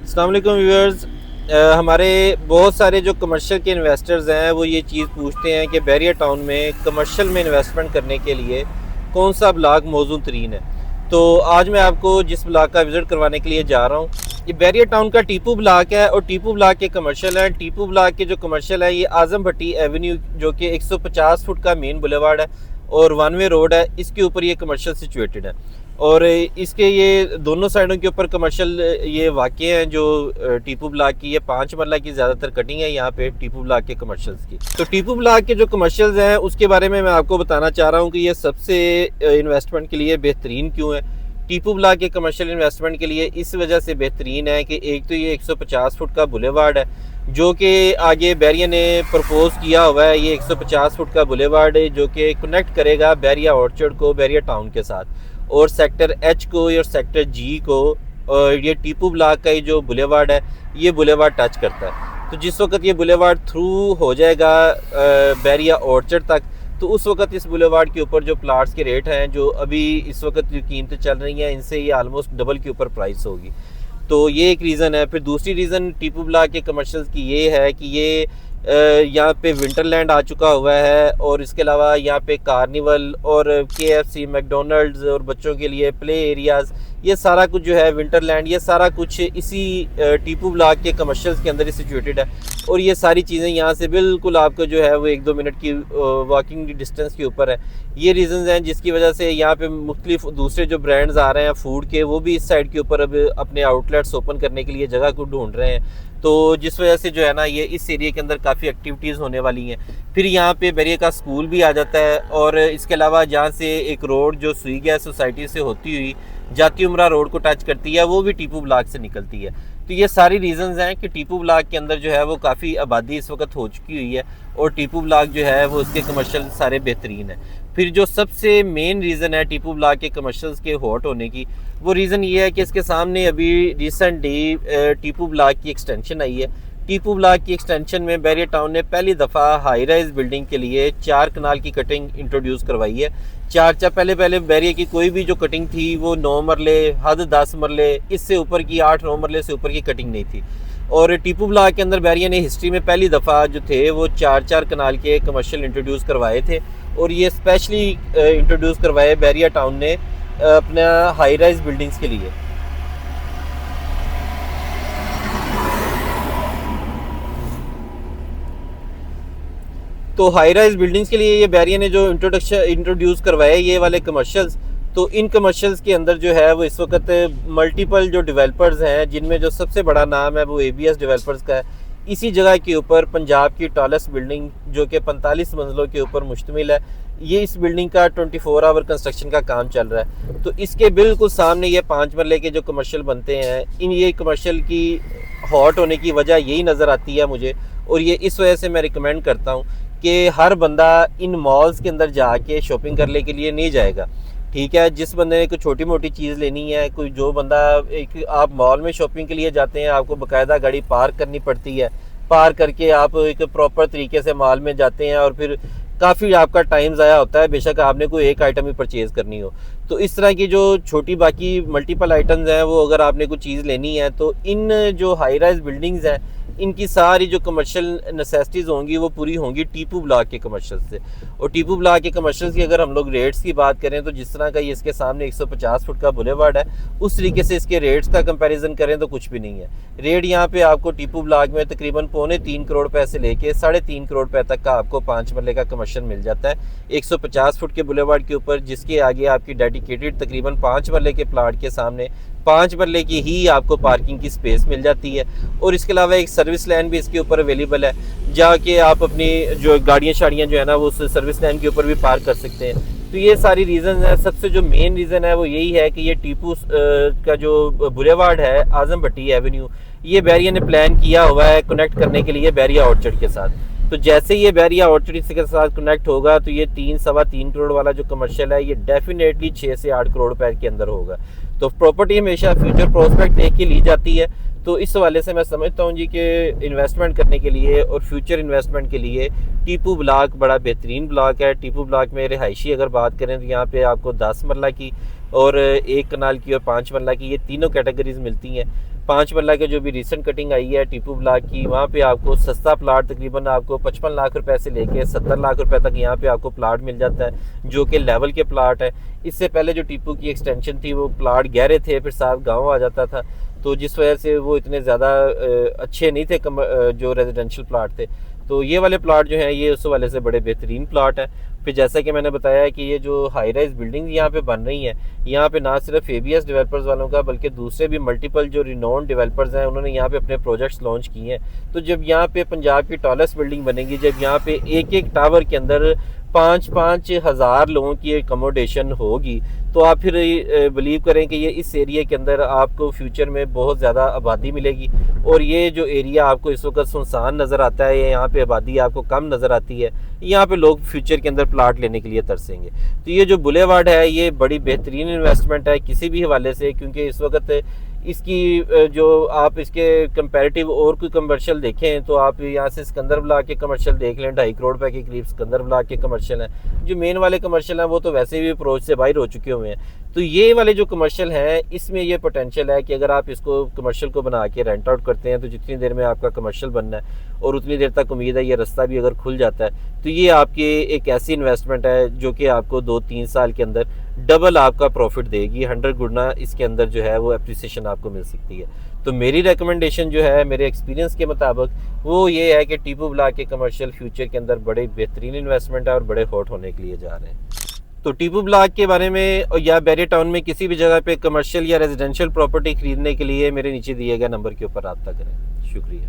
अस्सलाम वालेकुम व्यूअर्स। हमारे बहुत सारे जो कमर्शियल के इन्वेस्टर्स हैं वो ये चीज़ पूछते हैं कि बैरियर टाउन में कमर्शियल में इन्वेस्टमेंट करने के लिए कौन सा ब्लॉक मौजूद तरीन है। तो आज मैं आपको जिस ब्लॉक का विज़िट करवाने के लिए जा रहा हूँ, ये बैरियर टाउन का टीपू ब्लॉक है और टीपू ब्लॉक के कमर्शियल हैं। टीपू ब्लॉक के जो कमर्शियल है ये आज़म भट्टी एवेन्यू जो कि 150 फुट का मेन बुलेवार्ड है और वन वे रोड है, इसके ऊपर ये कमर्शियल सिचुएटेड है। और इसके ये दोनों साइडों के ऊपर कमर्शियल ये वाक़े हैं। जो टीपू ब्लॉक की ये 5 मरला की ज़्यादातर कटिंग है यहाँ पे टीपू ब्लॉक के कमर्शियल्स की। तो टीपू ब्लॉक के जो कमर्शियल्स हैं उसके बारे में मैं आपको बताना चाह रहा हूँ कि ये सबसे इन्वेस्टमेंट के लिए बेहतरीन क्यों है। टीपू ब्लॉक के कमर्शियल इन्वेस्टमेंट के लिए इस वजह से बेहतरीन है कि एक तो ये 150 फुट का बुलेवार्ड है जो कि आगे बैरिया ने प्रपोज किया हुआ है। ये 150 फुट का बुलेवार्ड है जो कि कनेक्ट करेगा बैरिया ऑर्चर्ड को बैरिया टाउन के साथ, और सेक्टर एच को और सेक्टर जी को। और ये टीपू ब्लॉक का ही जो बुलेवार्ड है ये बुलेवार्ड टच करता है। तो जिस वक्त ये बुलेवार्ड थ्रू हो जाएगा बैरिया ऑर्चर्ड तक, तो उस वक्त इस बुलेवार्ड के ऊपर जो प्लाट्स के रेट हैं जो अभी इस वक्त जो कीमतें चल रही हैं इनसे ये आलमोस्ट डबल के ऊपर प्राइस होगी। तो ये एक रीज़न है। फिर दूसरी रीज़न टीपू ब्लॉक के कमर्शियल्स की ये है कि ये यहाँ पे विंटरलैंड आ चुका हुआ है, और इसके अलावा यहाँ पे कार्निवल और KFC, मैकडोनल्ड्स और बच्चों के लिए प्ले एरियाज़, ये सारा कुछ जो है विंटरलैंड, ये सारा कुछ इसी टीपू ब्लॉक के कमर्शियल्स के अंदर ही सिचुएटेड है। और ये सारी चीज़ें यहाँ से बिल्कुल आपको जो है वो 1-2 मिनट की वॉकिंग डिस्टेंस के ऊपर है। ये रीज़न्स हैं जिसकी वजह से यहाँ पे मुख्तलिफ दूसरे जो ब्रांड्स आ रहे हैं फूड के, वो भी इस साइड के ऊपर अब अपने आउटलेट्स ओपन करने के लिए जगह को ढूंढ रहे हैं। तो जिस वजह से जो है ना ये इस एरिया के अंदर काफ़ी एक्टिविटीज़ होने वाली हैं। फिर यहाँ पे बैरिया का स्कूल भी आ जाता है, और इसके अलावा जहाँ से एक रोड जो सुई गैस सोसाइटी से होती हुई जाती उमरा रोड को टच करती है वो भी टीपू ब्लॉक से निकलती है। तो ये सारी रीज़न्स हैं कि टीपू ब्लॉक के अंदर जो है वो काफ़ी आबादी इस वक्त हो चुकी हुई है, और टीपू ब्लॉक जो है वो उसके कमर्शियल सारे बेहतरीन है। फिर जो सबसे मेन रीज़न है टीपू ब्लॉक के कमर्शियल्स के हॉट होने की, वो रीज़न ये है कि इसके सामने अभी रिसेंट डे टीपू ब्लॉक की एक्सटेंशन आई है। टीपू ब्लॉक की एक्सटेंशन में बैरिया टाउन ने पहली दफ़ा हाई राइज बिल्डिंग के लिए 4 कनाल की कटिंग इंट्रोड्यूस करवाई है। चार पहले बैरिया की कोई भी जो कटिंग थी वो 9 मरले, हद 10 मरले, इससे ऊपर की 8-9 मरले से ऊपर की कटिंग नहीं थी। और टीपू ब्लॉक के अंदर बैरिया ने हिस्ट्री में पहली दफ़ा जो थे वो 4 कनाल के कमर्शियल इंट्रोड्यूस करवाए थे, और ये स्पेशली इंट्रोड्यूस करवाए बैरिया टाउन ने अपना हाई राइज बिल्डिंग्स के लिए। तो हाई राइज बिल्डिंग्स के लिए ये बैरिया ने जो इंट्रोड्यूस करवाए ये वाले कमर्शियल्स, तो इन कमर्शियल्स के अंदर जो है वो इस वक्त मल्टीपल जो डेवलपर्स हैं, जिनमें जो सबसे बड़ा नाम है वो ABS डेवलपर्स का है। इसी जगह के ऊपर पंजाब की टॉलेस्ट बिल्डिंग जो कि 45 मंजिलों के ऊपर मुश्तमिल है, ये इस बिल्डिंग का 24 आवर कंस्ट्रक्शन का काम चल रहा है। तो इसके बिल्कुल सामने ये 5 मरले के जो कमर्शियल बनते हैं, इन ये कमर्शियल की हॉट होने की वजह यही नज़र आती है मुझे, और ये इस वजह से मैं रिकमेंड करता हूँ कि हर बंदा इन मॉल्स के अंदर जाके शॉपिंग करने के लिए नहीं जाएगा। ठीक है, जिस बंदे ने कोई छोटी मोटी चीज़ लेनी है, कोई जो बंदा एक आप मॉल में शॉपिंग के लिए जाते हैं, आपको बाकायदा गाड़ी पार्क करनी पड़ती है, पार्क करके आप एक प्रॉपर तरीके से मॉल में जाते हैं, और फिर काफ़ी आपका टाइम ज़ाया होता है, बेशक आपने कोई एक आइटम ही परचेज़ करनी हो। तो इस तरह की जो छोटी बाकी मल्टीपल आइटम्स हैं वो अगर आपने कोई चीज़ लेनी है तो इन जो हाई राइज बिल्डिंग्स हैं इनकी सारी जो कमर्शियल नेसेसिटीज़ होंगी वो पूरी होंगी टीपू ब्लॉक के कमर्शियल से। और टीपू ब्लॉक के कमर्शियल्स की अगर हम लोग रेट्स की बात करें तो जिस तरह का ये इसके सामने 150 फुट का बुलेवार्ड है, उस तरीके से इसके रेट्स का कंपैरिजन करें तो कुछ भी नहीं है। रेट यहाँ पे आपको टीपू ब्लॉक में तकरीबन 3.25 करोड़ रुपए से लेके 3.5 करोड़ रुपए तक का आपको 5 मरले का कमर्शियल मिल जाता है 150 फुट के बुलेवार्ड के ऊपर, जिसके आगे आपकी डेडिकेटेड तकरीबन 5 मरले के प्लाट के सामने 5 मरले की ही आपको पार्किंग की स्पेस मिल जाती है। और इसके अलावा एक सर्विस लैन भी इसके ऊपर अवेलेबल है, जहाँ के आप अपनी जो गाड़ियाँ जो है ना वो उस सर्विस लैन के ऊपर भी पार्क कर सकते हैं। तो ये सारी रीज़न है। सबसे जो मेन रीज़न है वो यही है कि ये टीपू का जो बुलेवार्ड है आज़म भट्टी एवेन्यू, ये बैरिया ने प्लान किया हुआ है कनेक्ट करने के लिए बैरिया ऑर्चर्ड के साथ। तो जैसे ये बैरिया ऑर्चर्ड के साथ कनेक्ट होगा तो ये 3-3.25 करोड़ वाला जो कमर्शियल है ये डेफिनेटली 6 से 8 करोड़ रुपए के अंदर होगा। तो प्रॉपर्टी हमेशा फ्यूचर प्रोस्पेक्ट देख के ली जाती है। तो इस हवाले से मैं समझता हूँ जी कि इन्वेस्टमेंट करने के लिए और फ्यूचर इन्वेस्टमेंट के लिए टीपू ब्लॉक बड़ा बेहतरीन ब्लॉक है। टीपू ब्लॉक में रिहायशी अगर बात करें तो यहाँ पे आपको 10 मरला की और 1 कनाल की और 5 मरला की, ये तीनों कैटेगरीज मिलती हैं। 5 मरला के जो भी रिसेंट कटिंग आई है टीपू ब्लॉक की, वहाँ पे आपको सस्ता प्लाट तकरीबन आपको 55 लाख रुपए से लेके 70 लाख रुपए तक यहाँ पे आपको प्लाट मिल जाता है, जो कि लेवल के प्लाट है। इससे पहले जो टीपू की एक्सटेंशन थी वो प्लाट गहरे थे, फिर साफ गाँव आ जाता था, तो जिस वजह से वो इतने ज़्यादा अच्छे नहीं थे जो रेजिडेंशियल प्लाट थे। तो ये वाले प्लाट जो हैं ये उस वाले से बड़े बेहतरीन प्लाट हैं। फिर जैसा कि मैंने बताया कि ये जो हाई राइज बिल्डिंग यहाँ पे बन रही हैं, यहाँ पे ना सिर्फ एबीएस डेवलपर्स वालों का बल्कि दूसरे भी मल्टीपल जो रिनोन डेवलपर्स हैं उन्होंने यहाँ पे अपने प्रोजेक्ट्स लॉन्च किए हैं। तो जब यहाँ पे पंजाब की टॉलेस्ट बिल्डिंग बनेगी, जब यहाँ पे एक एक टावर के अंदर 5-5 हज़ार लोगों की एकोमोडेशन होगी, तो आप फिर बिलीव करें कि ये इस एरिया के अंदर आपको फ्यूचर में बहुत ज़्यादा आबादी मिलेगी। और ये जो एरिया आपको इस वक्त सुनसान नज़र आता है, यहाँ पे आबादी आपको कम नज़र आती है, यहाँ पे लोग फ्यूचर के अंदर प्लाट लेने के लिए तरसेंगे। तो ये जो बुलेवार्ड है ये बड़ी बेहतरीन इन्वेस्टमेंट है किसी भी हवाले से, क्योंकि इस वक्त इसकी जो आप इसके कंपैरेटिव और कोई कमर्शियल देखें तो आप यहाँ से सिकंदर ब्लॉक के कमर्शियल देख लें, 2.5 करोड़ रुपए के करीब सिकंदर ब्लॉक के कमर्शियल हैं। जो मेन वाले कमर्शियल हैं वो तो वैसे भी अप्रोच से बाहर हो चुके हुए हैं। तो ये वाले जो कमर्शियल हैं इसमें ये पोटेंशियल है कि अगर आप इसको कमर्शियल को बना के रेंट आउट करते हैं तो जितनी देर में आपका कमर्शियल बनना है और उतनी देर तक उम्मीद है ये रास्ता भी अगर खुल जाता है तो ये आपकी एक ऐसी इन्वेस्टमेंट है जो कि आपको 2-3 साल के अंदर डबल आपका प्रॉफिट देगी, 100 गुना इसके अंदर जो है वो एप्रिसिएशन आपको मिल सकती है। तो मेरी रिकमेंडेशन जो है मेरे एक्सपीरियंस के मुताबिक वो ये है कि टीपू ब्लॉक के कमर्शियल फ्यूचर के अंदर बड़े बेहतरीन इन्वेस्टमेंट है और बड़े हॉट होने के लिए जा रहे हैं। तो टीपू ब्लॉक के बारे में या बैरियर टाउन में किसी भी जगह पे कमर्शियल या रेजिडेंशियल प्रॉपर्टी खरीदने के लिए मेरे नीचे दिए गए नंबर के ऊपर रब्ता करें। शुक्रिया।